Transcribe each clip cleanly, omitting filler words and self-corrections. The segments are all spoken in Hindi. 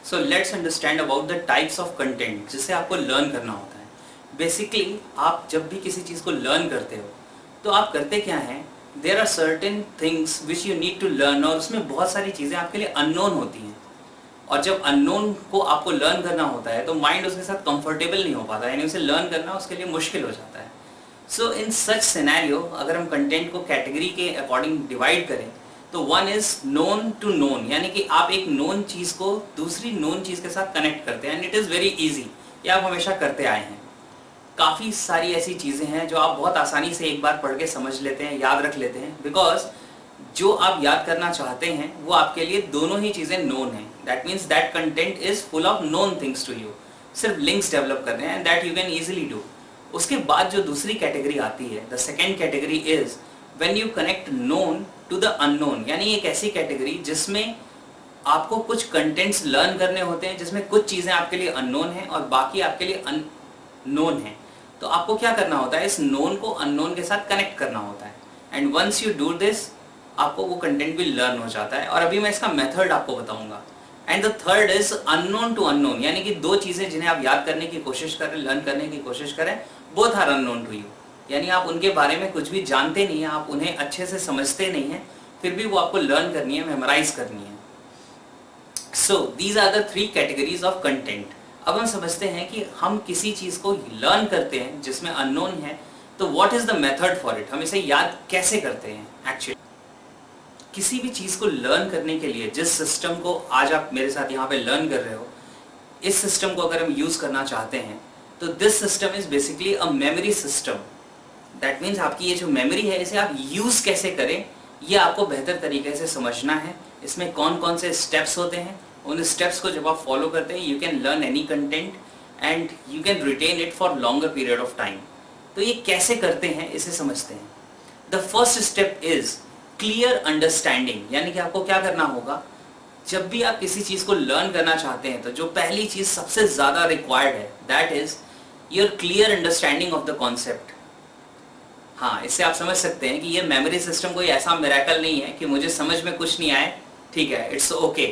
So let's understand about the types of content जिसे आपको लर्न करना होता है। बेसिकली आप जब भी किसी चीज़ को लर्न करते हो तो आप करते क्या हैं, there are certain things which you need to learn, और उसमें बहुत सारी चीज़ें आपके लिए अननोन होती हैं। और जब अननोन को आपको लर्न करना होता है तो माइंड उसके साथ कंफर्टेबल नहीं हो पाता, यानी उसे लर्न करना उसके लिए मुश्किल हो जाता है। सो इन सच सिनेरियो अगर हम कंटेंट को कैटेगरी के अकॉर्डिंग डिवाइड करें तो one is known to known, यानी कि आप एक नोन चीज़ को दूसरी नोन चीज़ के साथ कनेक्ट करते हैं and it is very easy. ये आप हमेशा करते आए हैं। काफ़ी सारी ऐसी चीज़ें हैं जो आप बहुत आसानी से एक बार पढ़ के समझ लेते हैं, याद रख लेते हैं, बिकॉज जो आप याद करना चाहते हैं वो आपके लिए दोनों ही चीज़ें नोन हैं। That means that content is full of known things to you. सिर्फ लिंक्स डेवलप करने हैं and that you can easily do. उसके बाद जो दूसरी कैटेगरी आती है, the second category is when you connect known to the unknown, यानी एक ऐसी कैटेगरी जिसमें आपको कुछ कंटेंट्स लर्न करने होते हैं जिसमें कुछ चीज़ें आपके लिए अननोन हैं और बाकी आपके लिए अननोन हैं। तो आपको क्या करना होता है, इस नोन को अननोन के साथ कनेक्ट करना होता है and once you do this आपको वो कंटेंट भी लर्न हो जाता है। और अभी मैं इसका मेथड आपको बताऊंगा। And the third is unknown to unknown, यानी कि दो चीज़ें जिन्हें आप याद करने की कोशिश करें, लर्न करने की कोशिश करें, both are unknown to you, यानी आप उनके बारे में कुछ भी जानते नहीं हैं, आप उन्हें अच्छे से समझते नहीं हैं, फिर भी वो आपको लर्न करनी है, मेमोराइज करनी है। So these are the three categories of content. अब हम समझते हैं कि हम किसी चीज़ को लर्न करते हैं जिसमें अननोन है, तो what is the method for it, हम इसे याद कैसे करते हैं। एक्चुअली किसी भी चीज़ को लर्न करने के लिए जिस सिस्टम को आज आप मेरे साथ यहाँ पे लर्न कर रहे हो, इस सिस्टम को अगर हम यूज़ करना चाहते हैं तो this system is basically a memory system. That means आपकी ये जो मेमोरी है इसे आप यूज़ कैसे करें ये आपको बेहतर तरीके से समझना है। इसमें कौन कौन से स्टेप्स होते हैं, उन स्टेप्स को जब आप फॉलो करते हैं you can learn any content and you can retain it for longer period of time. तो ये कैसे करते हैं इसे समझते हैं। The first step is clear understanding, यानी कि आपको क्या करना होगा, जब भी आप किसी चीज़ को लर्न करना चाहते हैं तो जो पहली चीज़ सबसे ज़्यादा रिक्वायर्ड है that is your clear understanding of the concept. हाँ, इससे आप समझ सकते हैं कि ये मेमोरी सिस्टम कोई ऐसा मिरेकल नहीं है कि मुझे समझ में कुछ नहीं आए, ठीक है, it's okay,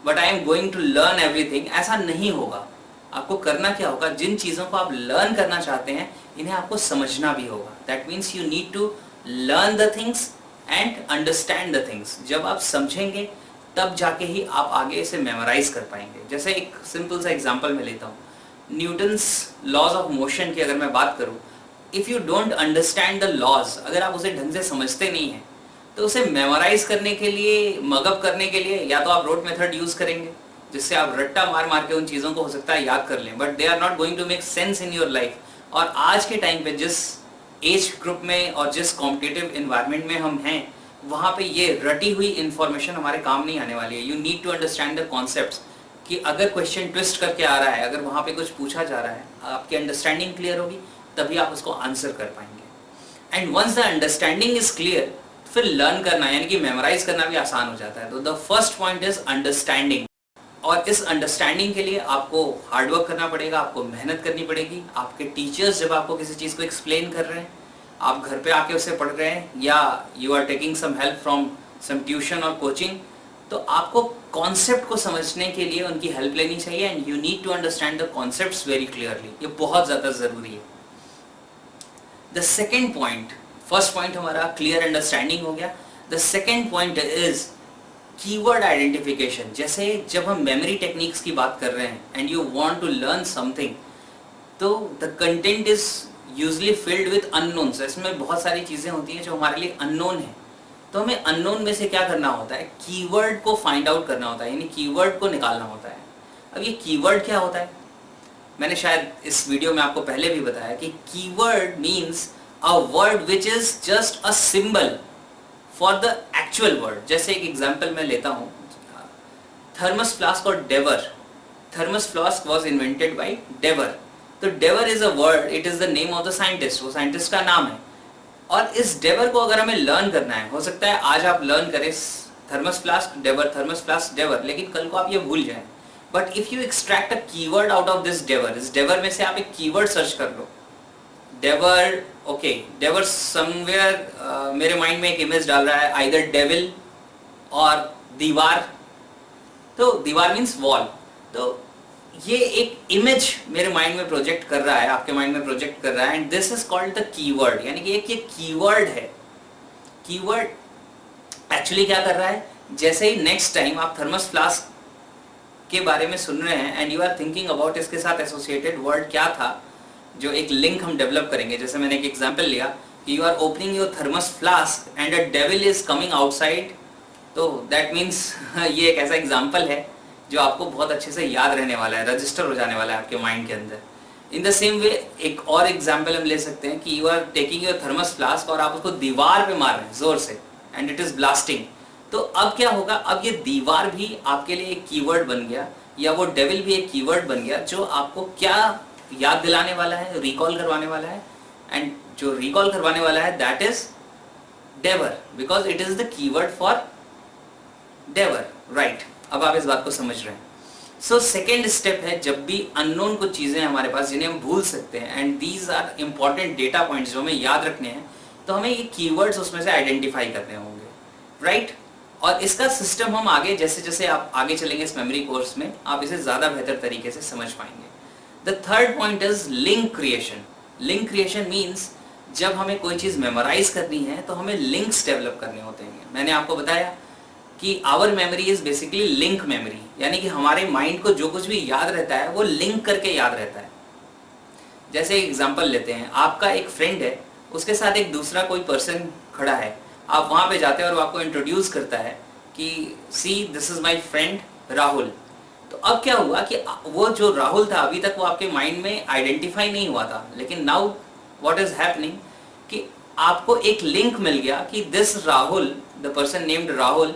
but I am going to learn everything, ऐसा नहीं होगा। आपको करना क्या होगा, जिन चीज़ों को आप लर्न करना चाहते हैं इन्हें आपको समझना भी होगा। That means you need to learn the things and understand the things. जब आप समझेंगे तब जाके ही आप आगे इसे मेमोराइज कर पाएंगे। जैसे एक सिंपल सा एग्जांपल मैं लेता हूँ, न्यूटन्स लॉज ऑफ मोशन की अगर मैं बात करूँ, if you don't understand the laws, अगर आप उसे ढंग से समझते नहीं हैं तो उसे मेमोराइज करने के लिए, मगअप करने के लिए या तो आप रोट मेथड यूज़ करेंगे जिससे आप रट्टा मार मार के उन चीज़ों को हो सकता है याद कर लें, but they are not going to make sense in your life. और आज के टाइम पे जिस एज ग्रुप में और जिस कॉम्पिटिटिव इन्वायरमेंट में हम हैं वहाँ पे ये रटी हुई इन्फॉर्मेशन हमारे काम नहीं आने वाली है। You need to understand the concepts कि अगर क्वेश्चन ट्विस्ट करके आ रहा है, अगर वहाँ पे कुछ पूछा जा रहा है, आपकी अंडरस्टैंडिंग क्लियर होगी तभी आप उसको आंसर कर पाएंगे। And once the understanding is clear फिर लर्न करना यानी कि मेमोराइज करना भी आसान हो जाता है। तो the first point is understanding, और इस अंडरस्टैंडिंग के लिए आपको हार्डवर्क करना पड़ेगा, आपको मेहनत करनी पड़ेगी। आपके टीचर्स जब आपको किसी चीज़ को एक्सप्लेन कर रहे हैं, आप घर पे आके उसे पढ़ रहे हैं या you are taking some help from some tuition और कोचिंग, तो आपको कॉन्सेप्ट को समझने के लिए उनकी हेल्प लेनी चाहिए and you need to understand the concepts very clearly. ये बहुत ज़्यादा ज़रूरी है। The second point, first point हमारा क्लियर अंडरस्टैंडिंग हो गया। The second point is keyword identification. जैसे जब हम मेमोरी टेक्निक्स की बात कर रहे हैं and you want to learn something, तो the content is usually filled with unknowns. इसमें बहुत सारी चीज़ें होती हैं जो हमारे लिए अननोन है, तो हमें अननोन में से क्या करना होता है, कीवर्ड को फाइंड आउट करना होता है, यानी कीवर्ड को निकालना होता है। अब ये कीवर्ड क्या होता है, मैंने शायद इस वीडियो में आपको पहले भी बताया कि keyword means a word which is just a symbol for the actual word. जैसे एक एग्जाम्पल मैं लेता हूँ, थर्मस फ्लास्क और Dewar. Thermos flask was invented by Dewar, तो Dewar is a word, it is the name of the scientist, वो साइंटिस्ट का नाम है। और इस डेवर को अगर हमें लर्न करना है, हो सकता है आज आप लर्न करें thermos flask Dewar, thermos flask Dewar, लेकिन कल को आप ये भूल जाएं। But if you extract a keyword out of this Dewar, इस डेवर में से आप एक कीवर्ड सर्च कर लो, डेवर, ओके, डेवर समवेयर मेरे माइंड में एक इमेज डाल रहा है, आइदर डेविल और दीवार। तो दीवार मीन्स वॉल, तो ये एक इमेज मेरे माइंड में प्रोजेक्ट कर रहा है, आपके माइंड में प्रोजेक्ट कर रहा है, and this is called the keyword. यानी कि एक ये कीवर्ड है। कीवर्ड एक्चुअली क्या कर रहा है, जैसे ही नेक्स्ट टाइम आप थर्मस फ्लास्क के बारे में सुन रहे हैं and you are thinking about इसके साथ एसोसिएटेड वर्ड क्या था, जो एक लिंक हम डेवलप करेंगे। जैसे मैंने एक एग्जांपल लिया कि you are opening your thermos flask and a devil is coming outside, तो दैट मीन्स ये एक ऐसा एग्जांपल है जो आपको बहुत अच्छे से याद रहने वाला है, रजिस्टर हो जाने वाला है आपके माइंड के अंदर। इन द सेम वे एक और एग्जांपल हम ले सकते हैं कि you are taking your thermos flask और आप उसको दीवार पे मार रहे हैं जोर से एंड इट इज ब्लास्टिंग। तो अब क्या होगा, अब ये दीवार भी आपके लिए एक कीवर्ड बन गया, या वो डेविल भी एक कीवर्ड बन गया, जो आपको क्या याद दिलाने वाला है, रिकॉल करवाने वाला है। एंड जो रिकॉल करवाने वाला है that is Dewar, because it is the keyword for Dewar, right. अब आप इस बात को समझ रहे हैं। सो सेकेंड स्टेप है, जब भी अननोन कुछ चीजें हमारे पास जिन्हें हम भूल सकते हैं and these are important data points जो हमें याद रखने हैं, तो हमें ये कीवर्ड्स उसमें से आइडेंटिफाई करने होंगे, राइट। और इसका सिस्टम हम आगे जैसे जैसे आप आगे चलेंगे इस मेमोरी कोर्स में, आप इसे ज़्यादा बेहतर तरीके से समझ पाएंगे। The third point is link creation. Link creation means जब हमें कोई चीज़ मेमोराइज करनी है तो हमें लिंक्स डेवलप करने होते हैं। मैंने आपको बताया कि our memory is basically link memory, यानी कि हमारे माइंड को जो कुछ भी याद रहता है वो लिंक करके याद रहता है। जैसे एग्जांपल लेते हैं, आपका एक फ्रेंड है, उसके साथ एक दूसरा कोई पर्सन खड़ा है, आप वहाँ पे जाते हैं और वो आपको इंट्रोड्यूस करता है कि see this is my friend Rahul. तो अब क्या हुआ कि वो जो राहुल था अभी तक वो आपके माइंड में आइडेंटिफाई नहीं हुआ था, लेकिन नाउ व्हाट इज हैपनिंग कि आपको एक लिंक मिल गया कि this Rahul, the person named Rahul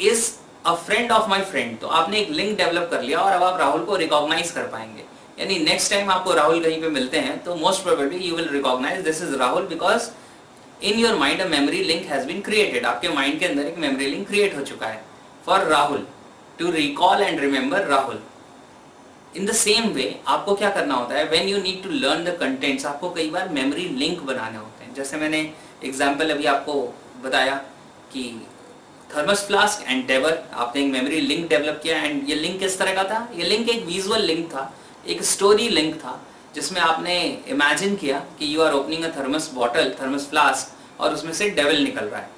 is a friend of my friend. तो आपने एक लिंक डेवलप कर लिया और अब आप राहुल को रिकॉग्नाइज कर पाएंगे। यानी नेक्स्ट टाइम आपको राहुल कहीं पे मिलते हैं तो most probably you will recognise this is Rahul, because in your mind a memory link has been created. आपके माइंड के अंदर एक मेमोरी लिंक क्रिएट हो चुका है for Rahul, to recall and remember Rahul. In the same way आपको क्या करना होता है, when you need to learn the contents, आपको कई बार मेमोरी लिंक बनाने होते हैं। जैसे मैंने एग्जाम्पल अभी आपको बताया कि थर्मस फ्लास्क एंड डेवर, आपने एक मेमोरी लिंक डेवलप किया। एंड ये लिंक किस तरह का था, ये लिंक एक विजुअल लिंक था, एक स्टोरी लिंक था, जिसमें आपने इमेजिन किया कि you are opening a thermos bottle, thermos flask, और उसमें से डेविल निकल रहा है।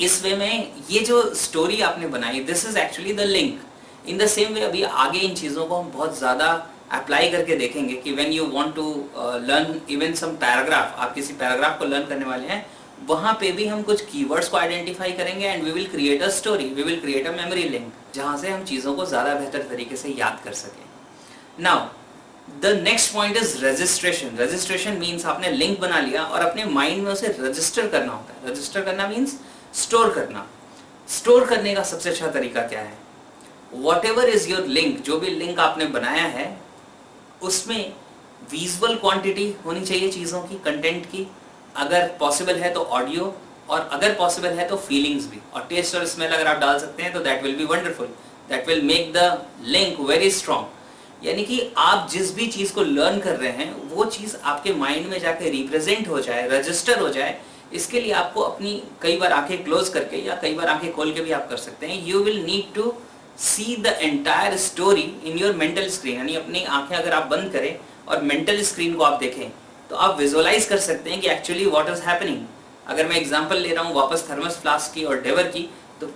इस वे में ये जो स्टोरी आपने बनाई, this is actually the link. In the same वे अभी आगे इन चीज़ों को हम बहुत ज़्यादा अप्लाई करके देखेंगे कि when you want to learn even some paragraph, आप किसी पैराग्राफ को लर्न करने वाले हैं, वहाँ पे भी हम कुछ कीवर्ड्स को आइडेंटिफाई करेंगे and we will create a story, we will create a memory link, जहाँ से हम चीज़ों को ज़्यादा बेहतर तरीके से याद कर सकें। Now the next point is registration. Registration means आपने लिंक बना लिया और अपने माइंड में उसे रजिस्टर करना होता है। रजिस्टर करना मीन्स स्टोर करना। स्टोर करने का सबसे अच्छा तरीका क्या है, what ever is your link, जो भी लिंक आपने बनाया है उसमें विजुअल क्वांटिटी होनी चाहिए चीज़ों की, कंटेंट की, अगर पॉसिबल है तो ऑडियो, और अगर पॉसिबल है तो फीलिंग्स भी, और टेस्ट और स्मेल अगर आप डाल सकते हैं तो that will be wonderful, that will make the link very strong. यानी कि आप जिस भी चीज़ को लर्न कर रहे हैं वो चीज़ आपके माइंड में जाके रिप्रेजेंट हो जाए, रजिस्टर हो जाए। इसके लिए आपको अपनी कई बार आंखें क्लोज करके या कई बार आंखें खोल के भी आप कर सकते हैं। You will need to see the entire story in your mental screen. यानी अपनी आंखें अगर आप बंद करें और मेंटल स्क्रीन को आप देखें तो आप विजुअलाइज कर सकते हैं कि एक्चुअली व्हाट इज हैपनिंग। अगर मैं एग्जांपल ले रहा हूँ वापस थर्मस फ्लास्क की और डेवर की, तो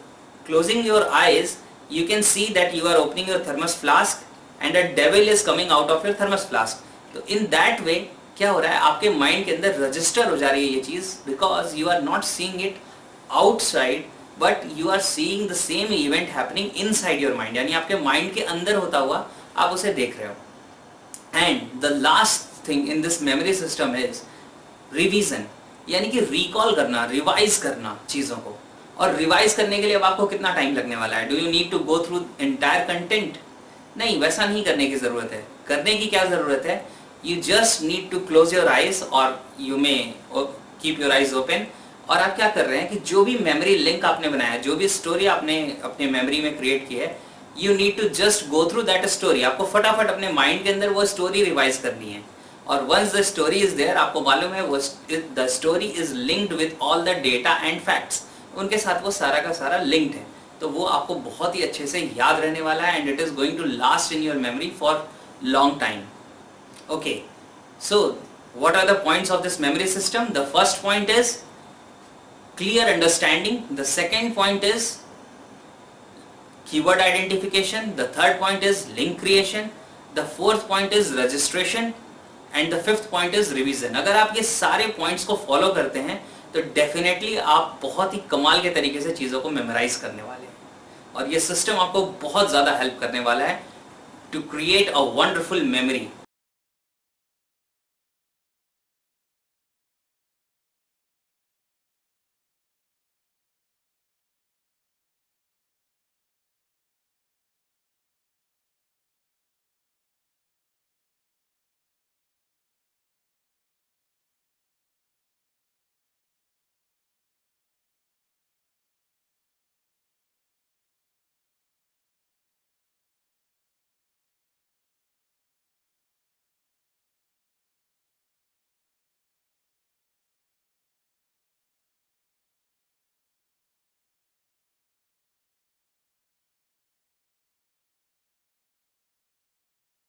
closing your eyes you can see that you are opening your thermos flask and a devil is coming out of your thermos flask. तो इन दैट वे क्या हो रहा है, आपके माइंड के अंदर रजिस्टर हो जा रही है ये चीज़, because you are not seeing it outside but you are seeing the same event happening inside your mind. यानी आपके माइंड के अंदर होता हुआ आप उसे देख रहे हो। And the last thing in this memory system is revision, यानी कि रिकॉल करना, रिवाइज करना चीज़ों को। और रिवाइज करने के लिए अब आपको कितना टाइम लगने वाला है, do you need to go through entire content? नहीं, वैसा नहीं करने की ज़रूरत है। करने की क्या ज़रूरत है, you just need to close your eyes और you may keep your eyes open. और आप क्या कर रहे हैं कि जो भी मेमोरी लिंक आपने बनाया, जो भी स्टोरी आपने अपने मेमोरी में क्रिएट की है, you need to just go through that story. आपको फटाफट अपने माइंड के अंदर वो स्टोरी रिवाइज करनी है। और once the story is there, आपको मालूम है वो the story is linked with all the data and facts, उनके साथ वो सारा का सारा लिंक्ड है। तो वो आपको बहुत ही अच्छे से याद रहने वाला है, and it is going to last in your memory for long time. Okay, so what are the points of this memory system? The first point is clear understanding, the second point is keyword identification, the third point is link creation, the fourth point is registration, and the fifth point is revision. अगर आप ये सारे points को follow करते हैं तो definitely आप बहुत ही कमाल के तरीके से चीज़ों को memorize करने वाले हैं, और ये system आपको बहुत ज़्यादा help करने वाला है to create a wonderful memory